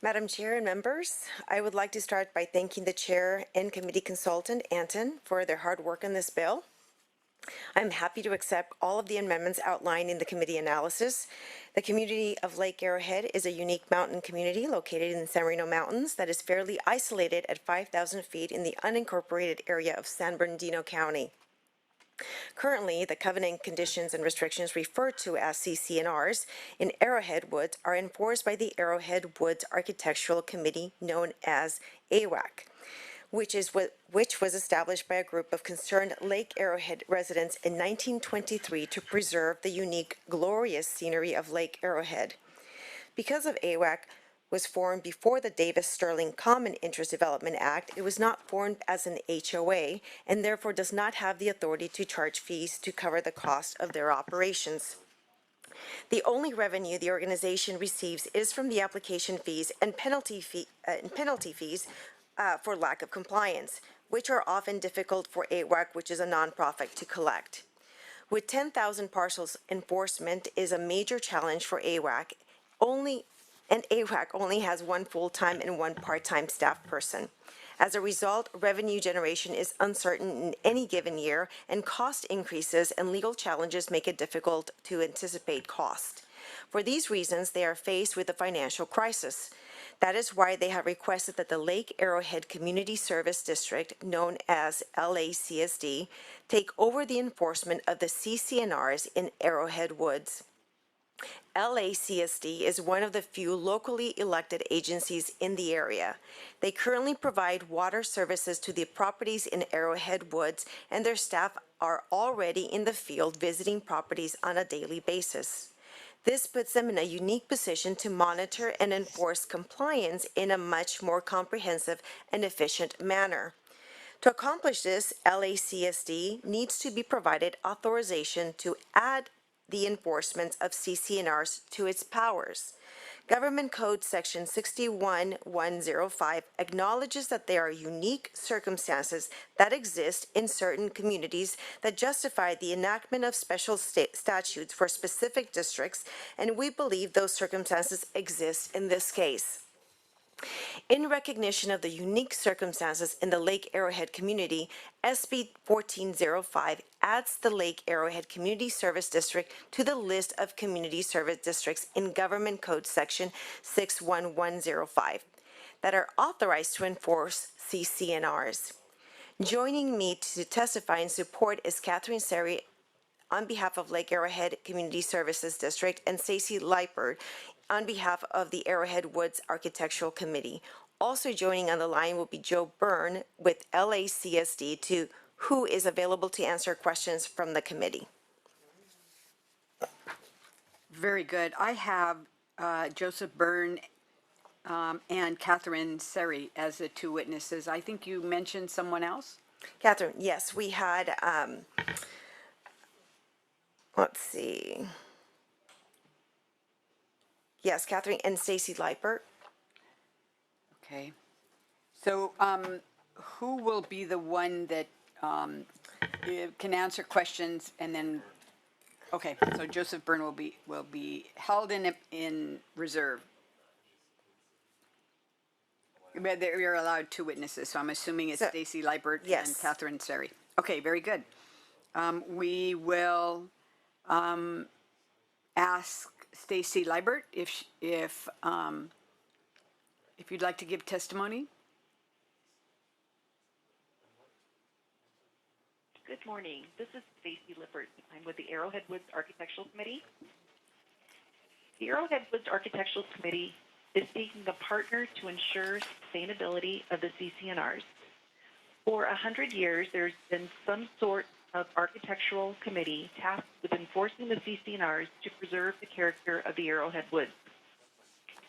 Madam Chair and members, I would like to start by thanking the Chair and Committee Consultant, Anton, for their hard work on this bill. I'm happy to accept all of the amendments outlined in the committee analysis. The community of Lake Arrowhead is a unique mountain community located in the San Marino Mountains that is fairly isolated at 5,000 feet in the unincorporated area of San Bernardino County. Currently, the covenant conditions and restrictions referred to as CC&Rs in Arrowhead Woods are enforced by the Arrowhead Woods Architectural Committee, known as AWAC, which was established by a group of concerned Lake Arrowhead residents in 1923 to preserve the unique, glorious scenery of Lake Arrowhead. Because of AWAC was formed before the Davis-Sterling Common Interest Development Act, it was not formed as an HOA and therefore does not have the authority to charge fees to cover the cost of their operations. The only revenue the organization receives is from the application fees and penalty fees for lack of compliance, which are often difficult for AWAC, which is a nonprofit, to collect. With 10,000 parcels, enforcement is a major challenge for AWAC. AWAC only has one full-time and one part-time staff person. As a result, revenue generation is uncertain in any given year, and cost increases and legal challenges make it difficult to anticipate cost. For these reasons, they are faced with a financial crisis. That is why they have requested that the Lake Arrowhead Community Service District, known as LACSD, take over the enforcement of the CC&Rs in Arrowhead Woods. LACSD is one of the few locally elected agencies in the area. They currently provide water services to the properties in Arrowhead Woods, and their staff are already in the field visiting properties on a daily basis. This puts them in a unique position to monitor and enforce compliance in a much more comprehensive and efficient manner. To accomplish this, LACSD needs to be provided authorization to add the enforcement of CC&Rs to its powers. Government Code Section 61105 acknowledges that there are unique circumstances that exist in certain communities that justify the enactment of special statutes for specific districts, and we believe those circumstances exist in this case. In recognition of the unique circumstances in the Lake Arrowhead community, SB 1405 adds the Lake Arrowhead Community Service District to the list of community service districts in Government Code Section 61105 that are authorized to enforce CC&Rs. Joining me to testify in support is Cerri on behalf of Lake Arrowhead Community Services District and Stacey Lippert on behalf of the Arrowhead Woods Architectural Committee. Also joining on the line will be Joe Byrne with LACSD, who is available to answer questions from the committee. Very good. I have Joseph Byrne and Catherine Cerri as the two witnesses. I think you mentioned someone else? Catherine, yes, we had, let's see. Yes, Catherine and Stacey Lippert. Okay. So who will be the one that can answer questions and then, okay, so Joseph Byrne will be held in reserve. But you're allowed two witnesses, so I'm assuming it's Stacey Lippert yes. and Catherine Cerri. Okay, very good. We will ask Stacey Lippert if you'd like to give testimony. Good morning. This is Stacey Lippert. I'm with the Arrowhead Woods Architectural Committee. The Arrowhead Woods Architectural Committee is seeking a partner to ensure sustainability of the CC&Rs. For 100 years, there's been some sort of architectural committee tasked with enforcing the CC&Rs to preserve the character of the Arrowhead Woods.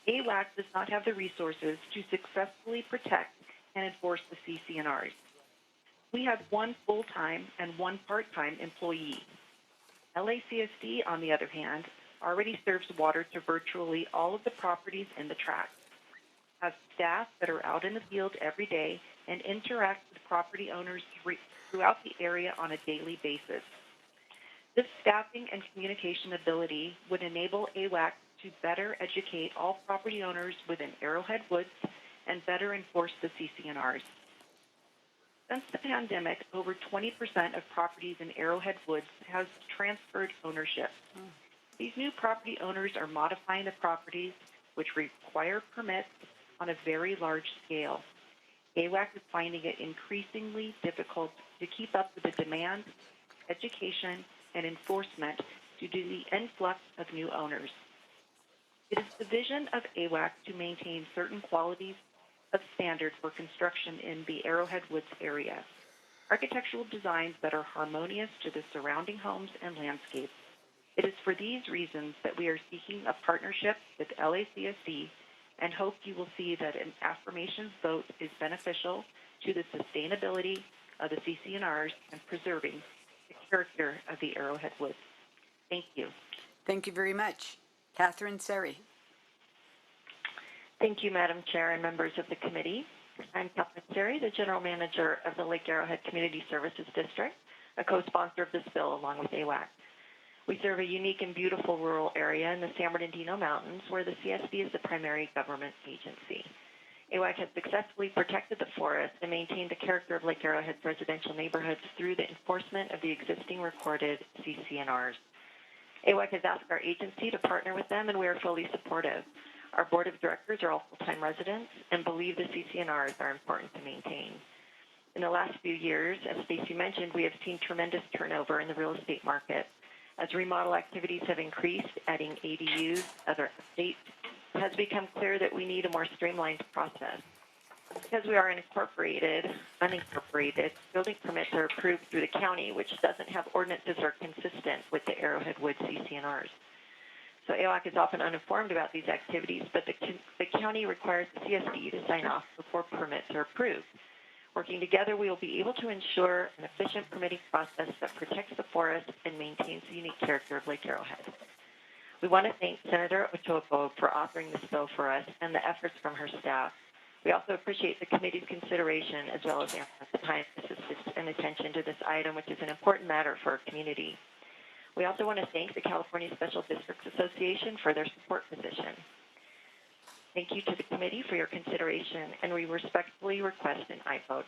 AWAC does not have the resources to successfully protect and enforce the CC&Rs. We have one full-time and one part-time employee. LACSD, on the other hand, already serves water to virtually all of the properties in the tract, has staff that are out in the field every day and interact with property owners throughout the area on a daily basis. This staffing and communication ability would enable AWAC to better educate all property owners within Arrowhead Woods and better enforce the CC&Rs. Since the pandemic, over 20% of properties in Arrowhead Woods has transferred ownership. These new property owners are modifying the properties, which require permits on a very large scale. AWAC is finding it increasingly difficult to keep up with the demand, education, and enforcement due to the influx of new owners. It is the vision of AWAC to maintain certain qualities of standard for construction in the Arrowhead Woods area. Architectural designs that are harmonious to the surrounding homes and landscapes. It is for these reasons that we are seeking a partnership with LACSD and hope you will see that an affirmations vote is beneficial to the sustainability of the CC&Rs and preserving the character of the Arrowhead Woods. Thank you. Thank you very much. Catherine Cerri. Thank you, Madam Chair and members of the committee. I'm Catherine Cerri, the General Manager of the Lake Arrowhead Community Services District, a co-sponsor of this bill along with AWAC. We serve a unique and beautiful rural area in the San Bernardino Mountains where the CSD is the primary government agency. AWAC has successfully protected the forest and maintained the character of Lake Arrowhead's residential neighborhoods through the enforcement of the existing recorded CC&Rs. AWAC has asked our agency to partner with them, and we are fully supportive. Our board of directors are all full-time residents and believe the CC&Rs are important to maintain. In the last few years, as Stacey mentioned, we have seen tremendous turnover in the real estate market. As remodel activities have increased, adding ADUs, other updates, it has become clear that we need a more streamlined process. Because we are unincorporated, building permits are approved through the county, which doesn't have ordinances that are consistent with the Arrowhead Woods CC&Rs. So AWAC is often uninformed about these activities, but the county requires the CSD to sign off before permits are approved. Working together, we will be able to ensure an efficient permitting process that protects the forest and maintains the unique character of Lake Arrowhead. We want to thank Senator Ochoa-Bogh for authoring this bill for us and the efforts from her staff. We also appreciate the committee's consideration as well as the time, assistance, and attention to this item, which is an important matter for our community. We also want to thank the California Special Districts Association for their support position. Thank you to the committee for your consideration, and we respectfully request an aye vote.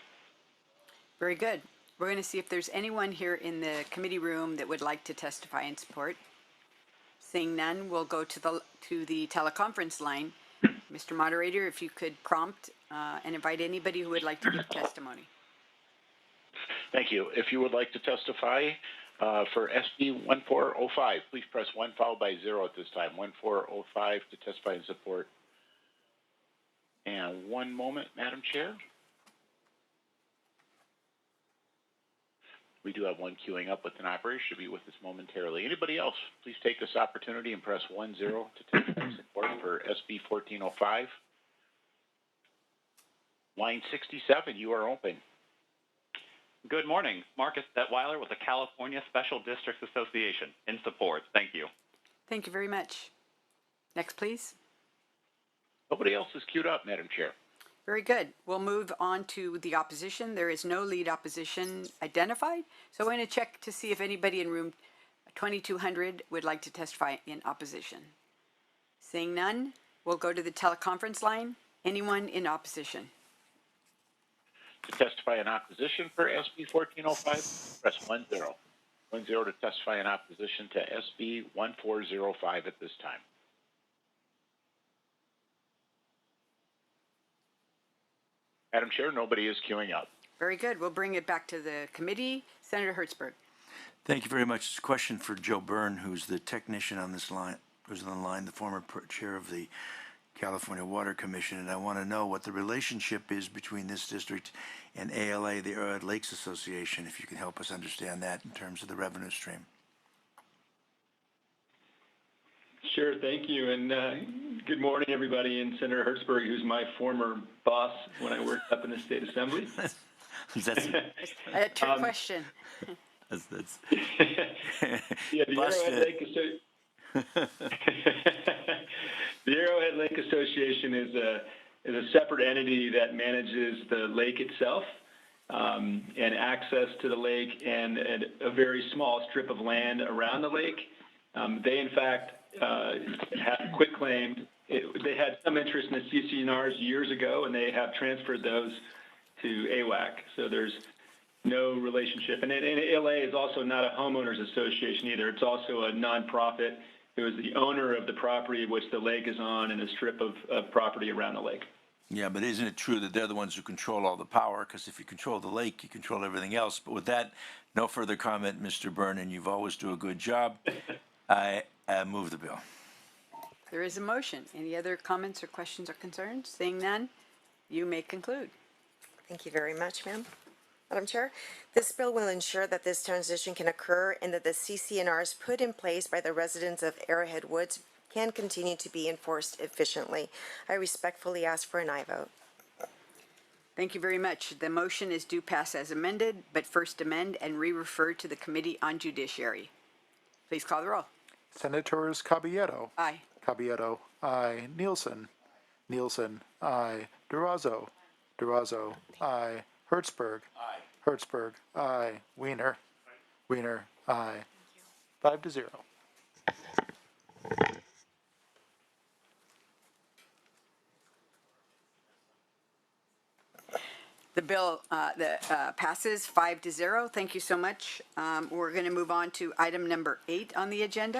Very good. We're going to see if there's anyone here in the committee room that would like to testify in support. Seeing none, we'll go to the teleconference line. Mr. Moderator, if you could prompt and invite anybody who would like to give testimony. Thank you. If you would like to testify for SB 1405, please press 1 followed by 0 at this time. 1405 to testify in support. And one moment, Madam Chair. We do have one queuing up with an operator. Should be with us momentarily. Anybody else, please take this opportunity and press 10 to testify in support for SB 1405. Line 67, you are open. Good morning. Marcus Detweiler with the California Special Districts Association in support. Thank you. Thank you very much. Next, please. Nobody else is queued up, Madam Chair. Very good. We'll move on to the opposition. There is no lead opposition identified. So we're going to check to see if anybody in room 2200 would like to testify in opposition. Seeing none, we'll go to the teleconference line. Anyone in opposition? To testify in opposition for SB 1405, press 10. 10 to testify in opposition to SB 1405 at this time. Madam Chair, nobody is queuing up. Very good. We'll bring it back to the committee. Senator Hertzberg. Thank you very much. It's a question for Joe Byrne, who's the technician on this line, who's on the line, the former chair of the California Water Commission, and I want to know what the relationship is between this district and ALA, the Arrowhead Lakes Association, if you can help us understand that in terms of the revenue stream. Sure, thank you, and good morning, everybody. And Senator Hertzberg, who's my former boss when I worked up in the State Assembly. That's A trick question. that's yeah, the Arrowhead Lake the Arrowhead Lake Association is a separate entity that manages the lake itself and access to the lake and a very small strip of land around the lake. They, in fact, quitclaimed. They had some interest in the CC&Rs years ago, and they have transferred those to AWAC. So there's no relationship. And LA is also not a homeowners association either. It's also a nonprofit. It was the owner of the property which the lake is on and a strip of property around the lake. Yeah, but isn't it true that they're the ones who control all the power? Because if you control the lake, you control everything else. But with that, no further comment, Mr. Byrne, and you've always do a good job. I move the bill. There is a motion. Any other comments or questions or concerns? Seeing none, you may conclude. Thank you very much, ma'am. Madam Chair, this bill will ensure that this transition can occur and that the CC&Rs put in place by the residents of Arrowhead Woods can continue to be enforced efficiently. I respectfully ask for an aye vote. Thank you very much. The motion is due pass as amended, but first amend and re-refer to the Committee on Judiciary. Please call the roll. Senators Caballero. Aye. Caballero, aye. Nielsen. Nielsen, aye. Durazo. Durazo, aye. Hertzberg. Aye. Hertzberg, aye. Wiener. Wiener, aye. 5-0. The bill passes 5-0. Thank you so much. We're going to move on to item number 8 on the agenda.